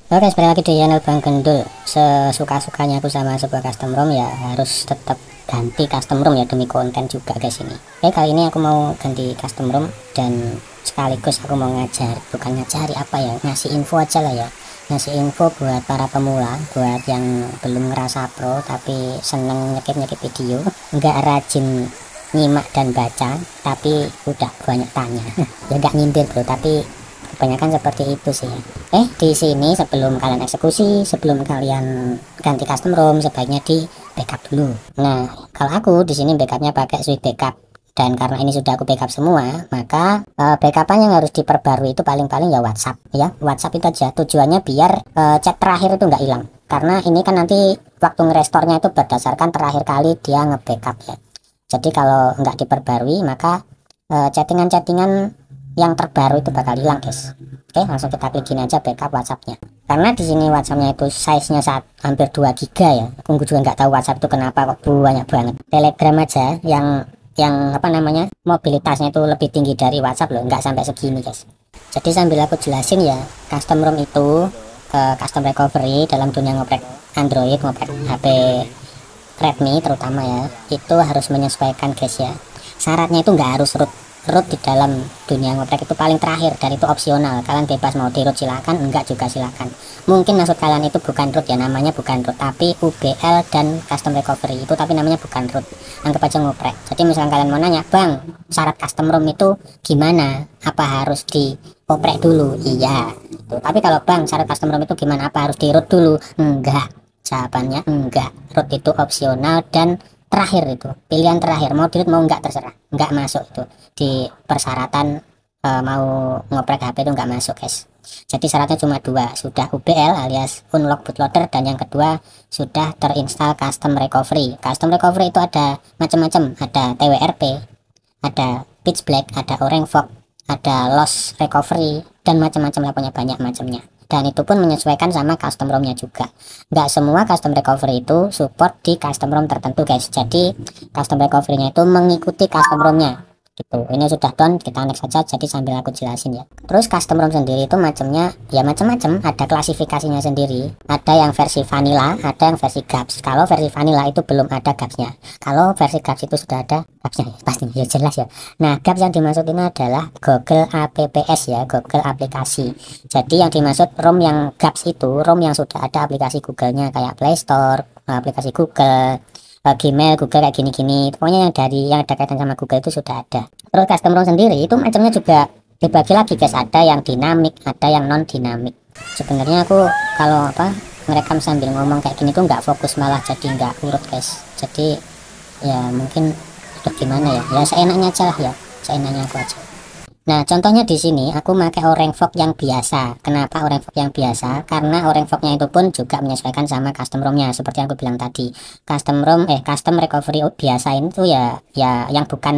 Oke, sekali lagi di channel Bang Gendul. Sesuka-sukanya aku sama sebuah custom ROM ya harus tetap ganti custom ROM ya, demi konten juga guys ini. Oke, kali ini aku mau ganti custom ROM dan sekaligus aku mau bukan ngajari apa ya, ngasih info aja lah ya. Ngasih info buat para pemula, buat yang belum ngerasa pro tapi seneng nyekip-nyekip video, nggak rajin nyimak dan baca tapi udah banyak tanya. Ya nggak nyindir bro, tapi kebanyakan seperti itu sih. Di sini sebelum kalian eksekusi, sebelum kalian ganti custom ROM, sebaiknya di backup dulu. Nah, kalau aku di sini backupnya pakai Swift Backup, dan karena ini sudah aku backup semua, maka backupan yang harus diperbarui itu paling-paling ya WhatsApp ya. WhatsApp itu aja, tujuannya biar chat terakhir itu nggak hilang, karena ini kan nanti waktu ngerestornya itu berdasarkan terakhir kali dia nge-backup ya. Jadi kalau nggak diperbarui maka chattingan-chattingan yang terbaru itu bakal hilang guys. Oke, langsung kita klik gini aja backup WhatsAppnya. Karena di sini WhatsAppnya itu size-nya hampir 2 giga ya. Aku juga nggak tahu WhatsApp itu kenapa kok banyak banget. Telegram aja yang apa namanya, mobilitasnya itu lebih tinggi dari WhatsApp loh, nggak sampai segini guys. Jadi sambil aku jelasin ya, custom ROM itu custom recovery dalam dunia ngoprek Android, ngoprek HP Redmi terutama ya, itu harus menyesuaikan guys ya. Syaratnya itu nggak harus root di dalam dunia ngoprek, itu paling terakhir dan itu opsional. Kalian bebas mau di root silahkan, enggak juga silahkan. Mungkin maksud kalian itu bukan root ya, namanya bukan root, tapi UBL dan custom recovery itu tapi namanya bukan root, anggap aja ngoprek. Jadi misalkan kalian mau nanya, bang syarat custom ROM itu gimana, apa harus di oprek dulu? Iya gitu. Tapi kalau bang syarat custom ROM itu gimana, apa harus di root dulu? Enggak, jawabannya enggak. Root itu opsional dan terakhir, itu pilihan terakhir, mau di root mau enggak terserah, enggak masuk itu di persyaratan. Mau ngoprek HP itu enggak masuk guys. Jadi syaratnya cuma dua, sudah UBL alias unlock bootloader, dan yang kedua sudah terinstall custom recovery. Custom recovery itu ada macam-macam, ada TWRP, ada pitch black, ada orange fog, ada loss recovery, dan macam-macam lah, punya banyak macamnya. Dan itu pun menyesuaikan sama custom ROM-nya juga. Nggak semua custom recovery itu support di custom ROM tertentu guys. Jadi custom recovery-nya itu mengikuti custom ROM-nya gitu. Ini sudah done, kita next saja. Jadi sambil aku jelasin ya. Terus custom ROM sendiri itu macamnya ya macam-macam, ada klasifikasinya sendiri. Ada yang versi vanilla, ada yang versi GAPS. Kalau versi vanilla itu belum ada GAPS-nya. Kalau versi GAPS itu sudah ada GAPS-nya, pastinya ya jelas ya. Nah, GAPS yang dimaksud ini adalah Google Apps ya, Google aplikasi. Jadi yang dimaksud ROM yang GAPS itu ROM yang sudah ada aplikasi Google-nya, kayak Play Store, aplikasi Google, Gmail, Google kayak gini-gini. Pokoknya yang ada kaitan sama Google itu sudah ada. Terus custom ROM sendiri itu macamnya juga dibagi lagi guys. Ada yang dinamik, ada yang non dinamik. Sebenarnya aku kalau merekam sambil ngomong kayak gini tuh nggak fokus, malah jadi nggak urut guys. Jadi ya mungkin itu gimana ya, ya seenaknya aja lah ya, seenaknya aku aja. Nah, contohnya di sini aku pakai orange fog yang biasa. Kenapa orange fog yang biasa? Karena orange fognya itu pun juga menyesuaikan sama custom ROM-nya. Seperti yang aku bilang tadi, custom recovery biasa itu ya yang bukan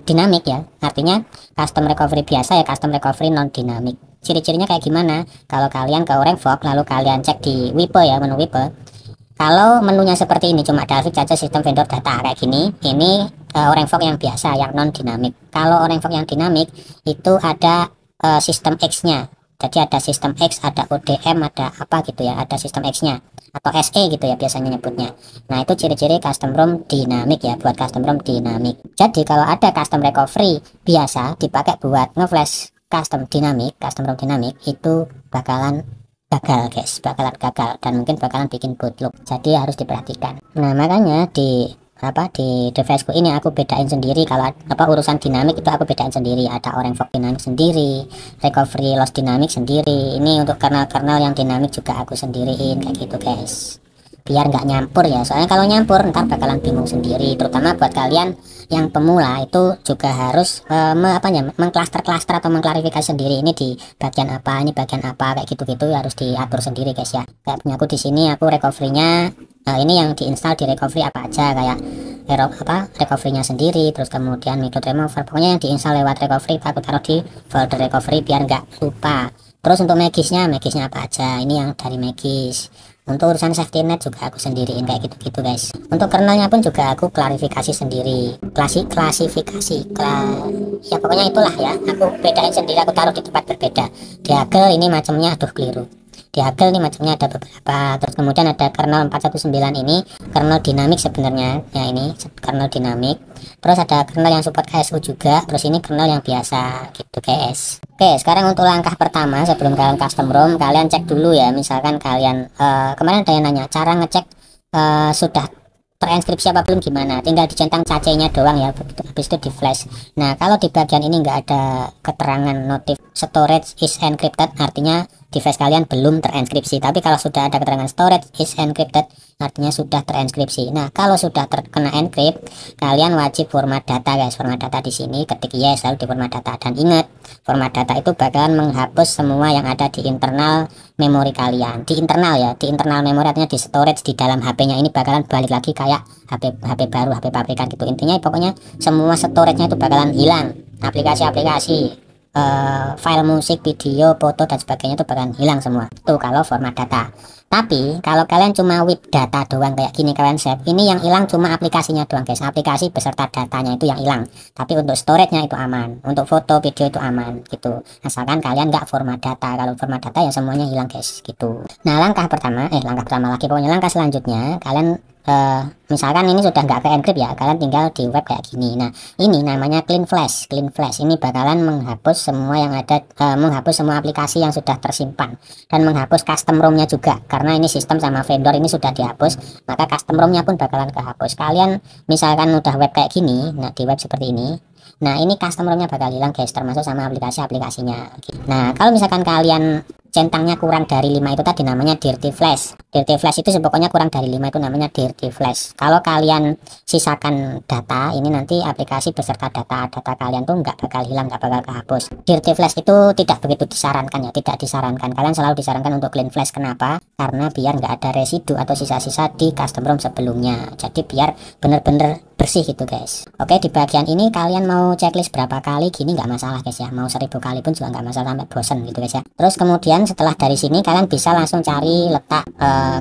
dinamik ya. Artinya custom recovery biasa ya custom recovery non dinamik. Ciri-cirinya kayak gimana? Kalau kalian ke orange fog lalu kalian cek di Wipe ya, menu Wipe. Kalau menunya seperti ini, cuma Dalvik saja, sistem vendor data kayak gini, ini orange fog yang biasa, yang non dinamik. Kalau orange fog yang dinamik itu ada sistem X-nya. Jadi ada sistem X, ada ODM, ada apa gitu ya, ada sistem X-nya atau SE gitu ya biasanya nyebutnya. Nah, itu ciri-ciri custom ROM dinamik ya, buat custom ROM dinamik. Jadi kalau ada custom recovery biasa dipakai buat ngeflash custom ROM dinamik, itu bakalan gagal guys, bakalan gagal dan mungkin bakalan bikin bootloop. Jadi harus diperhatikan. Nah, makanya di deviceku ini aku bedain sendiri. Kalau urusan dinamik itu aku bedain sendiri, ada orange fog dinamik sendiri, recovery loss dinamik sendiri. Ini untuk kernel-kernel yang dinamik juga aku sendiriin kayak gitu guys, biar nggak nyampur ya. Soalnya kalau nyampur ntar bakalan bingung sendiri, terutama buat kalian yang pemula. Itu juga harus mengklaster-klaster atau mengklarifikasi sendiri, ini di bagian apa, ini bagian apa, kayak gitu-gitu harus diatur sendiri guys ya. Kayak punya aku di sini, aku recovery-nya ini yang diinstal di recovery apa aja, kayak recovery-nya sendiri, terus kemudian micro remover, pokoknya yang diinstal lewat recovery aku taruh di folder recovery biar nggak lupa. Terus untuk Magis-nya apa aja, ini yang dari Magis. Untuk urusan safety net juga aku sendiriin kayak gitu-gitu guys. Untuk kernelnya pun juga aku klarifikasi sendiri, ya pokoknya itulah ya, aku bedain sendiri, aku taruh di tempat berbeda. Diagel ini macamnya, aduh keliru, dihagel nih macamnya ada beberapa. Terus kemudian ada kernel 419 ini kernel dinamik sebenarnya ya, ini kernel dinamik. Terus ada kernel yang support KSU juga, terus ini kernel yang biasa gitu guys. Oke, sekarang untuk langkah pertama sebelum kalian custom ROM, kalian cek dulu ya. Misalkan kalian kemarin ada yang nanya cara ngecek sudah terinskripsi apa belum gimana, tinggal dicentang cacenya doang ya, habis itu di flash. Nah kalau di bagian ini nggak ada keterangan notif storage is encrypted, artinya device kalian belum terinskripsi. Tapi kalau sudah ada keterangan storage is encrypted, artinya sudah terinskripsi. Nah kalau sudah terkena encrypt, kalian wajib format data guys. Format data di sini ketik yes lalu di format data, dan ingat format data itu bakalan menghapus semua yang ada di internal memori kalian. Di internal ya, di internal memori artinya di storage di dalam HP-nya ini bakalan balik lagi kayak HP baru, HP pabrikan gitu. Intinya pokoknya semua storage-nya itu bakalan hilang. Aplikasi-aplikasi, file musik, video, foto dan sebagainya itu bakalan hilang semua. Tuh kalau format data. Tapi kalau kalian cuma with data doang kayak gini kalian save, ini yang hilang cuma aplikasinya doang guys. Aplikasi beserta datanya itu yang hilang. Tapi untuk storage-nya itu aman. Untuk foto, video itu aman gitu. Asalkan kalian nggak format data. Kalau format data ya semuanya hilang guys gitu. Nah langkah pertama lagi pokoknya langkah selanjutnya kalian misalkan ini sudah nggak ke encrypt ya, kalian tinggal di web kayak gini. Nah ini namanya clean flash. Clean flash ini bakalan menghapus semua yang ada, menghapus semua aplikasi yang sudah tersimpan dan menghapus custom ROM-nya juga, karena ini sistem sama vendor ini sudah dihapus, maka custom ROM-nya pun bakalan kehapus. Kalian misalkan udah web kayak gini, nah di web seperti ini, nah ini custom ROM-nya bakal hilang guys, termasuk sama aplikasi-aplikasinya. Nah kalau misalkan kalian centangnya kurang dari 5 itu tadi namanya dirty flash. Dirty flash itu pokoknya kurang dari 5 itu namanya dirty flash. Kalau kalian sisakan data, ini nanti aplikasi beserta data kalian tuh nggak bakal hilang, nggak bakal kehapus. Dirty flash itu tidak begitu disarankan ya, tidak disarankan. Kalian selalu disarankan untuk clean flash. Kenapa? Karena biar nggak ada residu atau sisa-sisa di custom ROM sebelumnya. Jadi biar bener-bener bersih gitu guys. Oke, di bagian ini kalian mau checklist berapa kali gini nggak masalah guys ya, mau 1000 kali pun juga nggak masalah sampai bosen gitu guys ya. Terus kemudian setelah dari sini kalian bisa langsung cari letak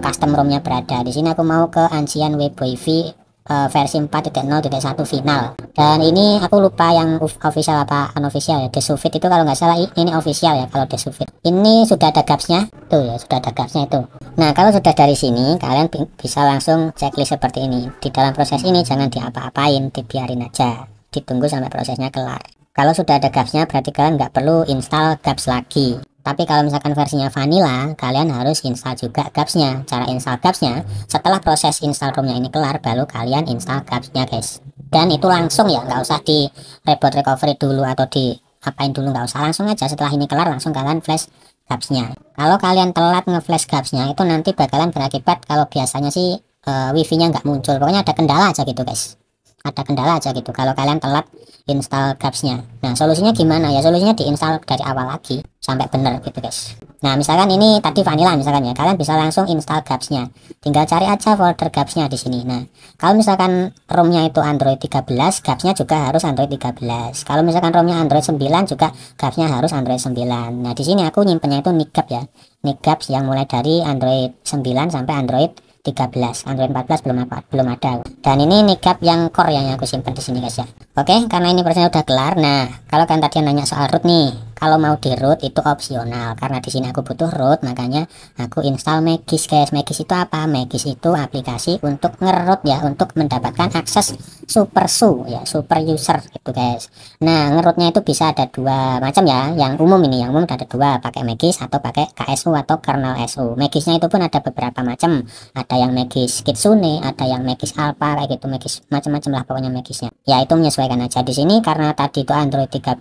custom ROM-nya berada. Di sini aku mau ke Ancient Web WiFi versi 4.0.1 final, dan ini aku lupa yang official apa unofficial ya. Desufit itu kalau nggak salah ini official ya. Kalau Desufit ini sudah ada gapsnya tuh ya, sudah ada gapsnya itu. Nah kalau sudah dari sini kalian bisa langsung checklist seperti ini. Di dalam proses ini jangan diapa-apain, dibiarin aja, ditunggu sampai prosesnya kelar. Kalau sudah ada gapsnya berarti kalian nggak perlu install gaps lagi. Tapi kalau misalkan versinya vanilla, kalian harus install juga gapsnya. Cara install gapsnya, setelah proses install ROM-nya ini kelar, baru kalian install gapsnya guys. Dan itu langsung ya, nggak usah di reboot recovery dulu atau di apain dulu, nggak usah, langsung aja setelah ini kelar langsung kalian flash gapsnya. Kalau kalian telat nge-flash gapsnya itu nanti bakalan berakibat, kalau biasanya sih wifi-nya nggak muncul. Pokoknya ada kendala aja gitu guys. Ada kendala aja gitu kalau kalian telat install gapsnya. Nah solusinya gimana ya? Solusinya diinstal dari awal lagi sampai bener gitu guys. Nah misalkan ini tadi vanilla misalkan ya, kalian bisa langsung install gapsnya, tinggal cari aja folder gapsnya di sini. Nah kalau misalkan ROM-nya itu Android 13, gapsnya juga harus Android 13. Kalau misalkan ROM-nya Android 9 juga gapsnya harus Android 9. Nah di sini aku nyimpennya itu NICGAP ya, NICGAP yang mulai dari Android 9 sampai Android 13. Android 14 belum ada. Dan ini NICGAP yang core yang aku simpan di sini guys ya. Oke, karena ini prosesnya udah kelar. Nah, kalau kalian tadi nanya soal root nih, kalau mau di root itu opsional, karena di sini aku butuh root, makanya aku install Magis guys. Magis itu apa? Magis itu aplikasi untuk ngeroot ya, untuk mendapatkan akses super ya, super user gitu guys. Nah, ngerootnya itu bisa ada dua macam ya. Yang umum ini, yang umum ada dua, pakai Magis atau pakai KSU atau kernel SU. Magisnya itu pun ada beberapa macam. Ada yang Magis Kitsune, ada yang Magis Alpha kayak gitu, Magis macam-macam lah pokoknya Magisnya. Ya itu menyesuaikan aja. Di sini karena tadi itu Android 13,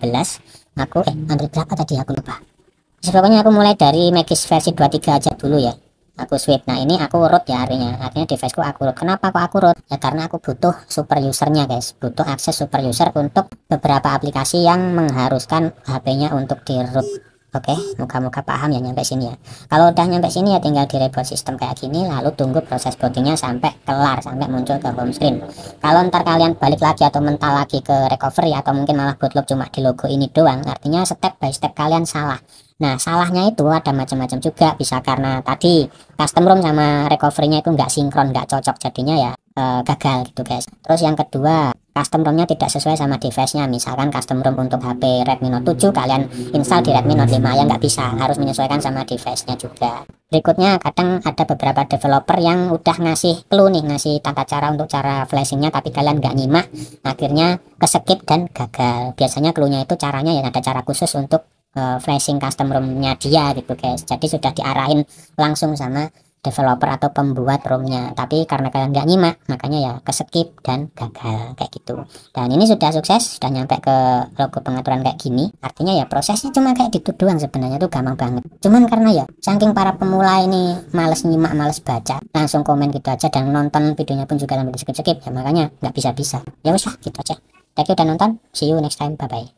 aku Android berapa tadi aku lupa. Pokoknya aku mulai dari Magis versi 23 aja dulu ya. Aku swipe. Nah ini aku root ya, artinya deviceku aku root. Kenapa kok aku root? Ya karena aku butuh super usernya guys, butuh akses super user untuk beberapa aplikasi yang mengharuskan HP-nya untuk di root. Oke, muka-muka paham ya nyampe sini ya. Kalau udah nyampe sini ya tinggal di reboot sistem kayak gini, lalu tunggu proses bootingnya sampai kelar, sampai muncul ke home screen. Kalau ntar kalian balik lagi atau mental lagi ke recovery atau mungkin malah bootloop cuma di logo ini doang, artinya step by step kalian salah. Nah salahnya itu ada macam-macam juga, bisa karena tadi custom ROM sama recovery-nya itu nggak sinkron, nggak cocok, jadinya ya gagal gitu guys. Terus yang kedua, custom ROM-nya tidak sesuai sama device-nya. Misalkan custom ROM untuk HP Redmi Note 7 kalian install di Redmi Note 5 ya nggak bisa, harus menyesuaikan sama device-nya juga. Berikutnya kadang ada beberapa developer yang udah ngasih clue nih, ngasih tata cara untuk cara flashingnya, tapi kalian nggak nyimak, akhirnya keskip dan gagal. Biasanya clue-nya itu caranya ya ada cara khusus untuk flashing custom ROM-nya dia gitu guys. Jadi sudah diarahin langsung sama developer atau pembuat ROM-nya, tapi karena kalian nggak nyimak makanya ya keskip dan gagal kayak gitu. Dan ini sudah sukses, sudah nyampe ke logo pengaturan kayak gini, artinya ya prosesnya cuma kayak gitu doang, sebenarnya tuh gampang banget. Cuman karena ya saking para pemula ini males nyimak, males baca, langsung komen gitu aja, dan nonton videonya pun juga sampai di skip-skip ya, makanya nggak bisa-bisa. Ya wis lah gitu aja. Thank you udah nonton, see you next time, bye bye.